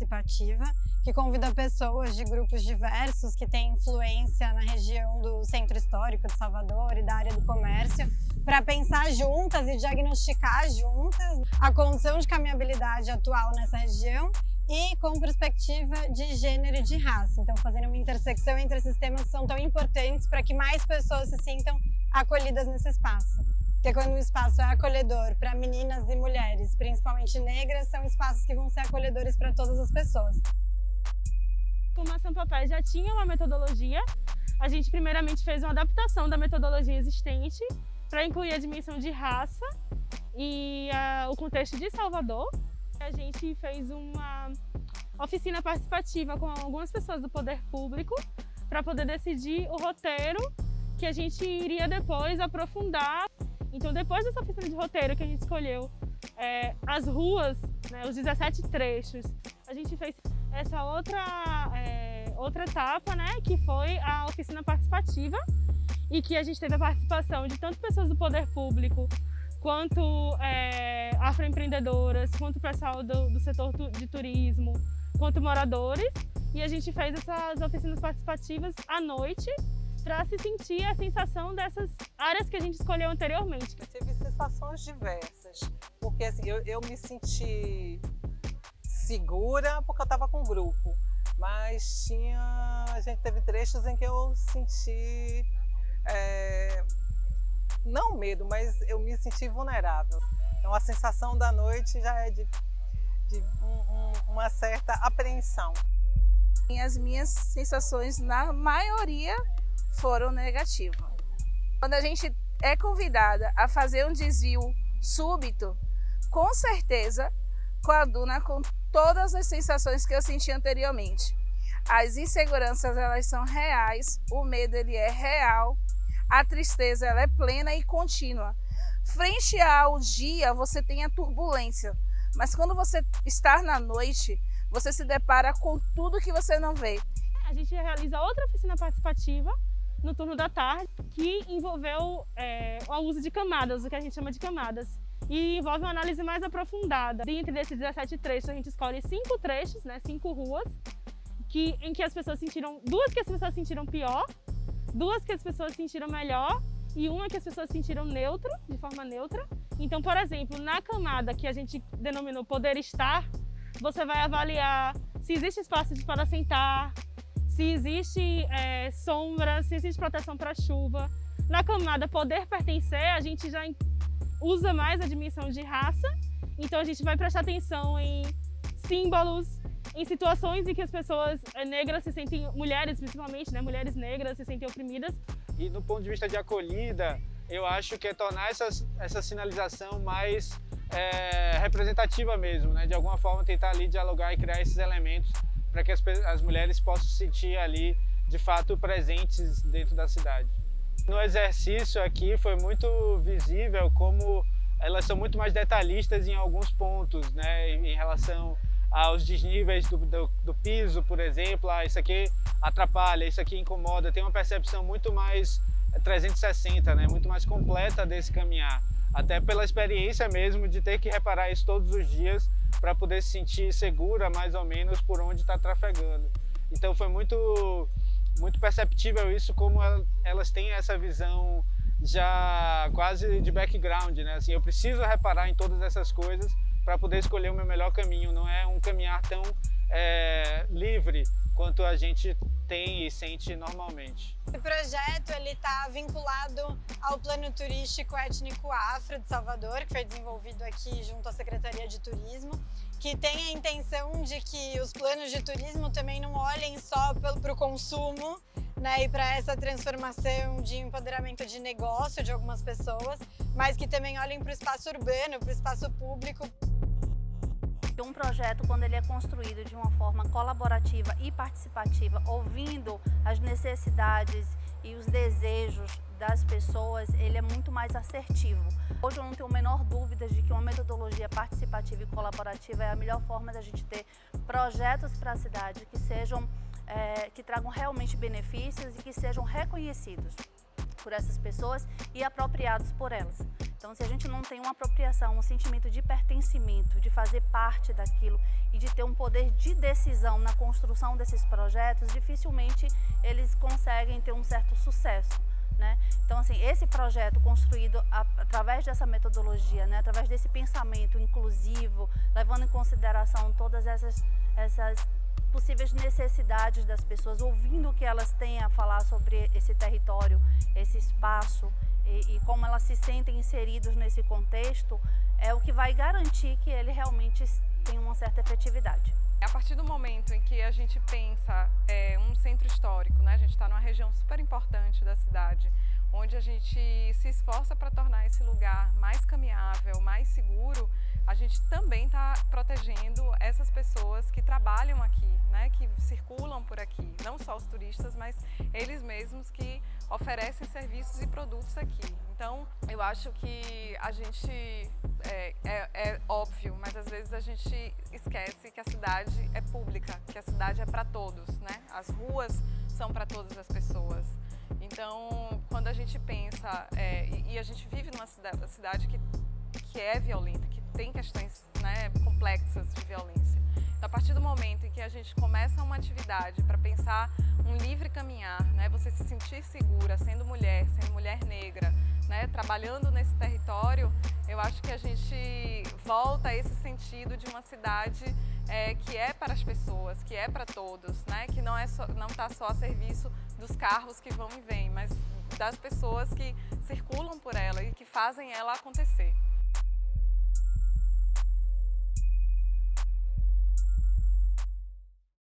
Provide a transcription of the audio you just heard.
participativa, que convida pessoas de grupos diversos que têm influência na região do Centro Histórico de Salvador e da área do comércio, para pensar juntas e diagnosticar juntas a condição de caminhabilidade atual nessa região e com perspectiva de gênero e de raça. Então, fazendo uma intersecção entre esses temas que são tão importantes para que mais pessoas se sintam acolhidas nesse espaço. Porque quando o espaço é acolhedor para meninas e mulheres, principalmente negras, são espaços que vão ser acolhedores para todas as pessoas. Como a Sampapé já tinha uma metodologia, a gente primeiramente fez uma adaptação da metodologia existente para incluir a dimensão de raça e o contexto de Salvador. A gente fez uma oficina participativa com algumas pessoas do poder público para poder decidir o roteiro que a gente iria depois aprofundar. Então, depois dessa oficina de roteiro que a gente escolheu as ruas, né, os 17 trechos, a gente fez essa outra etapa, né, que foi a oficina participativa, e que a gente teve a participação de tanto pessoas do poder público, quanto afroempreendedoras, quanto pessoal do setor de turismo, quanto moradores. E a gente fez essas oficinas participativas à noite, para se sentir a sensação dessas áreas que a gente escolheu anteriormente. Eu tive sensações diversas, porque assim, eu me senti segura porque eu estava com um grupo, mas a gente teve trechos em que eu senti, não medo, mas eu me senti vulnerável. Então a sensação da noite já é de uma certa apreensão. As minhas sensações, na maioria, foram negativas. Quando a gente é convidada a fazer um desvio súbito, com certeza coaduna com todas as sensações que eu senti anteriormente. As inseguranças, elas são reais, o medo ele é real, a tristeza ela é plena e contínua. Frente ao dia você tem a turbulência, mas quando você está na noite, você se depara com tudo que você não vê. A gente realiza outra oficina participativa no turno da tarde, que envolveu o uso de camadas, o que a gente chama de camadas, e envolve uma análise mais aprofundada. Dentre desses 17 trechos, a gente escolhe 5 trechos, né, 5 ruas, em que as pessoas sentiram, 2 que as pessoas sentiram pior, 2 que as pessoas sentiram melhor e uma que as pessoas sentiram neutro, de forma neutra. Então, por exemplo, na camada que a gente denominou Poder Estar, você vai avaliar se existe espaço para sentar, se existe sombra, se existe proteção para chuva. Na camada Poder Pertencer, a gente já usa mais a dimensão de raça, então a gente vai prestar atenção em símbolos, em situações em que as pessoas negras se sentem, mulheres principalmente, né, mulheres negras se sentem oprimidas. E do ponto de vista de acolhida, eu acho que é tornar essa sinalização mais representativa mesmo, né? De alguma forma tentar ali dialogar e criar esses elementos para que as mulheres possam se sentir ali, de fato, presentes dentro da cidade. No exercício aqui foi muito visível como elas são muito mais detalhistas em alguns pontos, né? Em relação aos desníveis do piso, por exemplo, isso aqui atrapalha, isso aqui incomoda, tem uma percepção muito mais 360, né? Muito mais completa desse caminhar. Até pela experiência mesmo de ter que reparar isso todos os dias para poder se sentir segura mais ou menos por onde está trafegando. Então foi muito perceptível isso, como elas têm essa visão já quase de background, né? Assim, eu preciso reparar em todas essas coisas para poder escolher o meu melhor caminho, não é um caminhar tão livre quanto a gente tem e sente normalmente. Esse projeto está vinculado ao Plano Turístico Étnico Afro de Salvador, que foi desenvolvido aqui junto à Secretaria de Turismo, que tem a intenção de que os planos de turismo também não olhem só para o consumo, né, e para essa transformação de empoderamento de negócio de algumas pessoas, mas que também olhem para o espaço urbano, para o espaço público. Um projeto, quando ele é construído de uma forma colaborativa e participativa, ouvindo as necessidades e os desejos das pessoas, ele é muito mais assertivo. Hoje eu não tenho a menor dúvida de que uma metodologia participativa e colaborativa é a melhor forma da gente ter projetos para a cidade que tragam realmente benefícios e que sejam reconhecidos por essas pessoas e apropriados por elas. Então, se a gente não tem uma apropriação, um sentimento de pertencimento, de fazer parte daquilo e de ter um poder de decisão na construção desses projetos, dificilmente eles conseguem ter um certo sucesso, né? Então, assim, esse projeto construído através dessa metodologia, né, através desse pensamento inclusivo, levando em consideração todas essas possíveis necessidades das pessoas, ouvindo o que elas têm a falar sobre esse território, esse espaço e como elas se sentem inseridos nesse contexto, é o que vai garantir que ele realmente tenha uma certa efetividade. A partir do momento em que a gente pensa um centro histórico, né, a gente está numa região super importante da cidade, onde a gente se esforça para tornar esse lugar mais caminhável, mais seguro, a gente também está protegendo essas pessoas que trabalham aqui, né, que circulam por aqui, não só os turistas, mas eles mesmos que oferecem serviços e produtos aqui. Então, eu acho que a gente, é óbvio, mas às vezes a gente esquece que a cidade é pública, que a cidade é para todos, né? As ruas são para todas as pessoas. Então, quando a gente pensa, e a gente vive numa cidade que é violenta, que tem questões, né, complexas de violência. Então, a partir do momento em que a gente começa uma atividade para pensar um livre caminhar, né, você se sentir segura sendo mulher negra, né, trabalhando nesse território, eu acho que a gente volta a esse sentido de uma cidade que é para as pessoas, que é para todos, né, que não está só a serviço dos carros que vão e vêm, mas das pessoas que circulam por ela e que fazem ela acontecer.